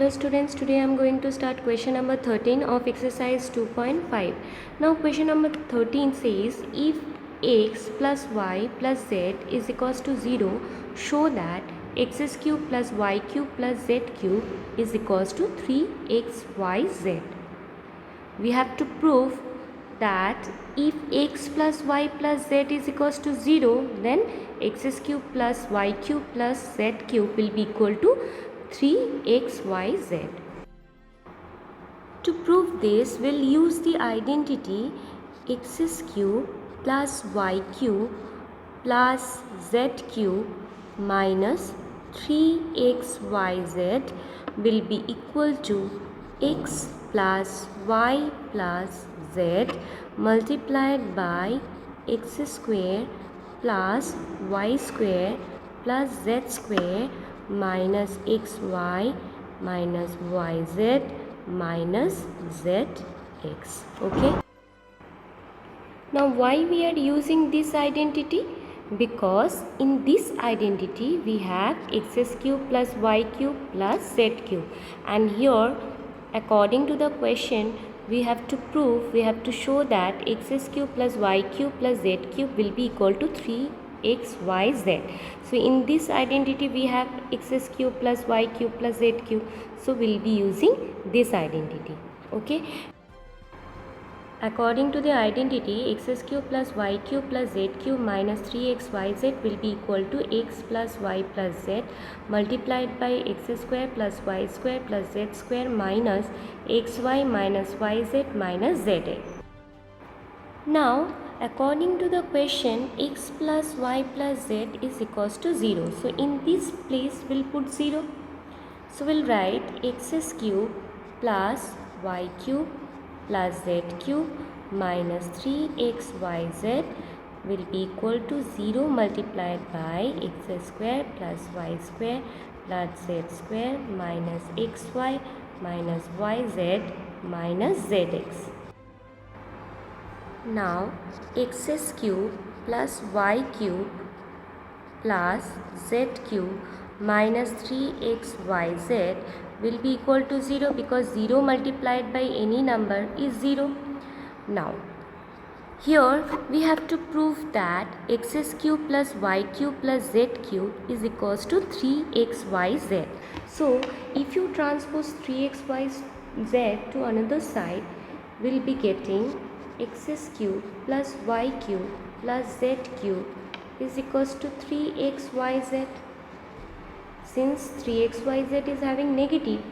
Hello students, today I am going to start question number 13 of exercise 2.5. Now question number 13 says if x plus y plus z is equals to 0, show that x cube plus y cube plus z cube is equals to 3xyz. We have to prove that if x plus y plus z is equals to 0, then x cube plus y cube plus z cube will be equal to 3xyz. To prove this, we'll use the identity x cube plus y cube plus z cube minus 3xyz will be equal to x plus y plus z multiplied by x square plus y square plus z square minus xy minus yz minus zx. Okay. Now why we are using this identity? Because in this identity we have x cube plus y cube plus z cube, and here according to the question we have to prove, we have to show that x cube plus y cube plus z cube will be equal to 3xyz. So in this identity we have x cube plus y cube plus z cube, so we'll be using this identity. Okay. According to the identity, x cube plus y cube plus z cube minus 3xyz will be equal to x plus y plus z multiplied by x square plus y square plus z square minus xy minus yz minus zx. Now, according to the question, x plus y plus z is equals to 0. So, in this place, we'll put 0. So, we'll write x cube plus y cube plus z cube minus 3xyz will be equal to 0 multiplied by x square plus y square plus z square minus xy minus yz minus zx. Now x cube plus y cube plus z cube minus 3xyz will be equal to 0 because 0 multiplied by any number is 0. Now here we have to prove that x cube plus y cube plus z cube is equals to 3xyz. So if you transpose 3xyz to another side, we'll be getting x cube plus y cube plus z cube is equals to 3xyz. Since 3xyz is having negative,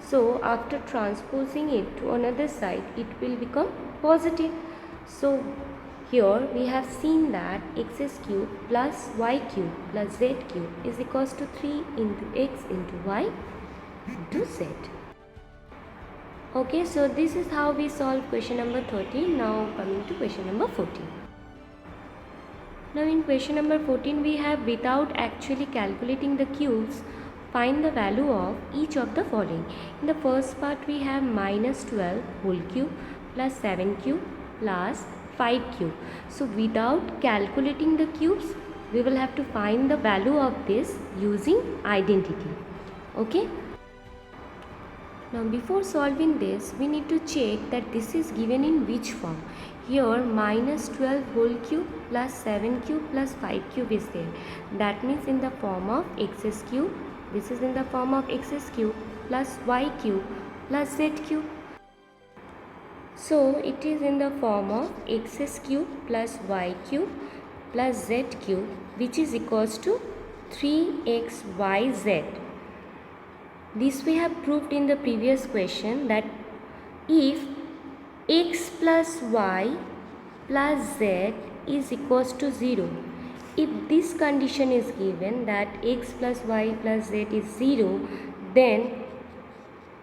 so after transposing it to another side, it will become positive. So here we have seen that x cube plus y cube plus z cube is equals to 3 into x into y into z. Okay, so this is how we solve question number 13. Now coming to question number 14. Now in question number 14 we have, without actually calculating the cubes, find the value of each of the following. In the first part we have minus 12 whole cube plus 7 cube plus 5 cube. So without calculating the cubes, we will have to find the value of this using identity. Okay. Now before solving this, we need to check that this is given in which form. Here minus 12 whole cube plus 7 cube plus 5 cube is there. That means in the form of x cube. This is in the form of x cube plus y cube plus z cube. So it is in the form of x cube plus y cube plus z cube, which is equals to 3xyz. This we have proved in the previous question, that if x plus y plus z is equals to 0, if this condition is given that x plus y plus z is 0, then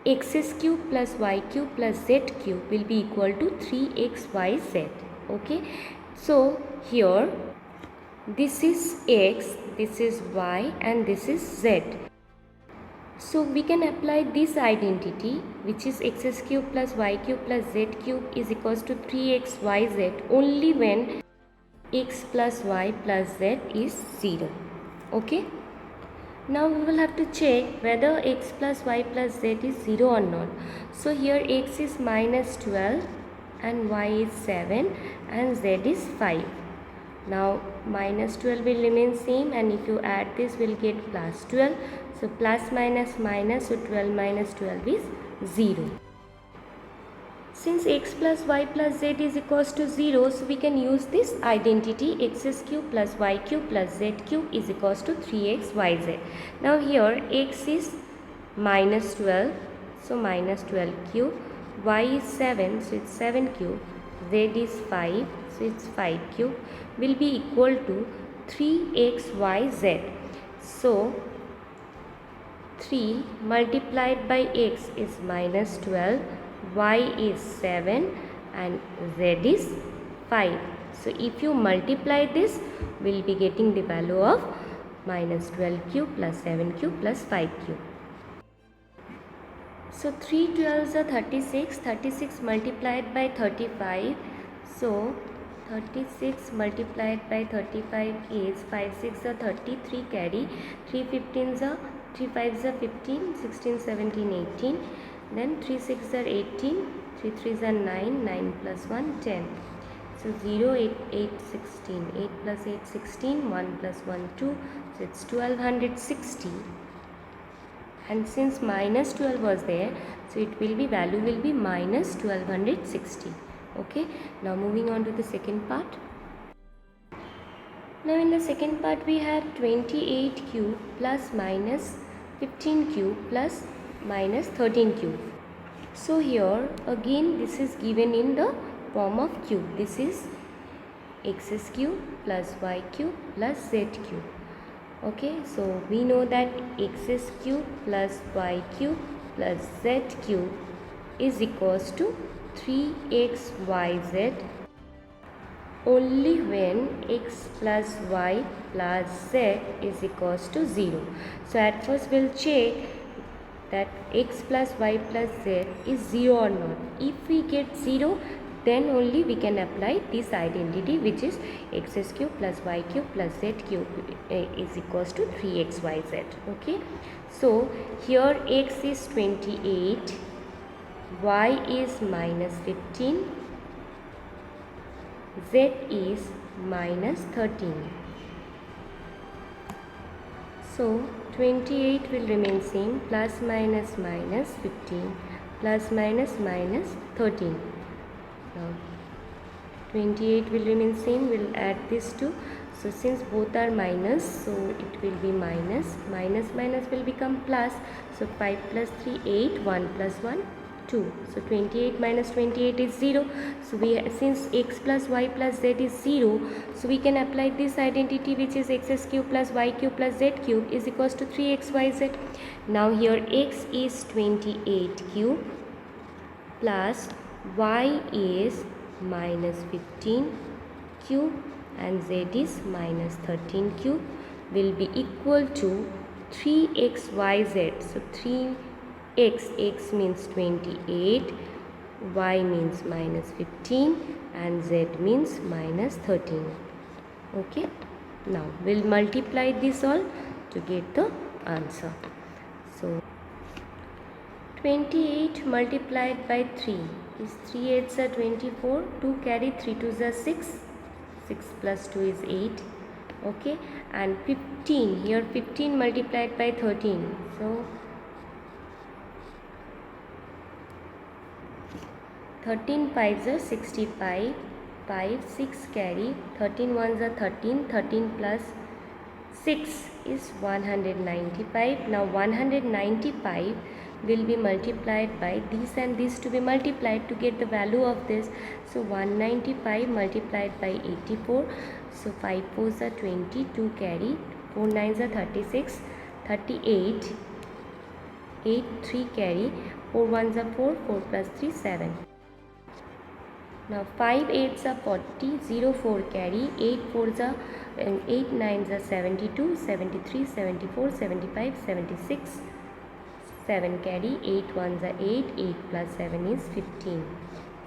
x cube plus y cube plus z cube will be equal to 3xyz. Okay, so here this is x, this is y, and this is z. So we can apply this identity, which is x cube plus y cube plus z cube is equals to 3xyz only when x plus y plus z is 0. Okay. Now we will have to check whether x plus y plus z is 0 or not. So here x is minus 12 and y is 7 and z is 5. Now minus 12 will remain same, and if you add this we'll get plus 12. So plus minus minus, so 12 minus 12 is 0. Since x plus y plus z is equals to 0, so we can use this identity x cube plus y cube plus z cube is equals to 3x yz. Now here x is minus 12, so minus 12 cube, y is 7, so it's 7 cube, z is 5, so it's 5 cube, will be equal to 3xyz. So 3 multiplied by x is minus 12, y is 7 and z is 5. So if you multiply this, we will be getting the value of minus 12 cube plus 7 cube plus 5 cube. So 3 12s are 36, 36 multiplied by 35. So 36 multiplied by 35 is 5 6 are 30, 3 carry, 3 15s are 3 5s are 15, 16 17 18, then 3 6 are 18, 3 3s are 9, 9 plus 1 10. So 0 8 8 16, 8 plus 8 16, 1 plus 1 2, so it's 1260. And since minus 12 was there, so it will be, value will be minus 1260. Okay, now moving on to the second part. Now in the second part we have 28 cube plus minus 15 cube plus minus 13 cube. So here again this is given in the form of cube. This is x cube plus y cube plus z cube. Okay, so we know that x cube plus y cube plus z cube is equals to 3xyz only when x plus y plus z is equals to 0. So at first we'll check that x plus y plus z is 0 or not. If we get 0, then only we can apply this identity, which is x cube plus y cube plus z cube is equals to 3xyz. Okay, so here x is 28, y is minus 15, z is minus 13. So 28 will remain same, plus minus minus 15, plus minus minus 13. Now 28 will remain same, we'll add this to, so since both are minus, so it will be minus, minus minus will become plus, so 5 plus 3 8, 1 plus 1 2, so 28 minus 28 is 0. So we, since x plus y plus z is 0, so we can apply this identity, which is x cube plus y cube plus z cube is equals to 3xyz. Now here x is 28 cube plus y is minus 15 cube and z is minus 13 cube will be equal to 3xyz. So 3x means 28, y means minus 15 and z means minus 13. Okay, now we'll multiply this all to get the answer. So 28 multiplied by 3 is 3 8s are 24, 2 carry, 3 2s are 6, 6 plus 2 is 8. Okay, and 15, here 15 multiplied by 13, so 13 5s are 65, 5 6 carry, 13 1s are 13, 13 plus 6 is 195. Now 195 will be multiplied by these and these to be multiplied to get the value of this. So 195 multiplied by 84, so 5 4s are 20, 2 carry, 4 9s are 36, 38, 8 3 carry, 4 1s are 4, 4 plus 3 7. Now 5 8s are 40, 0 4 carry, 8 4s are 8 9s are 72, 73, 74, 75, 76, 7 carry, 8 1s are 8, 8 plus 7 is 15.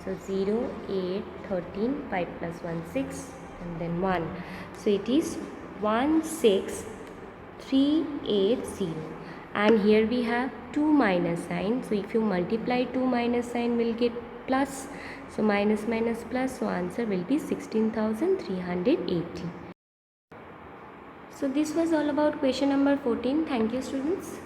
So 0, 8, 13, 5 plus 1 6 and then 1. So it is 1 6 380, and here we have 2 minus sign, so if you multiply 2 minus sign will get plus, so minus minus plus, so answer will be 16,380. So this was all about question number 14. Thank you, students.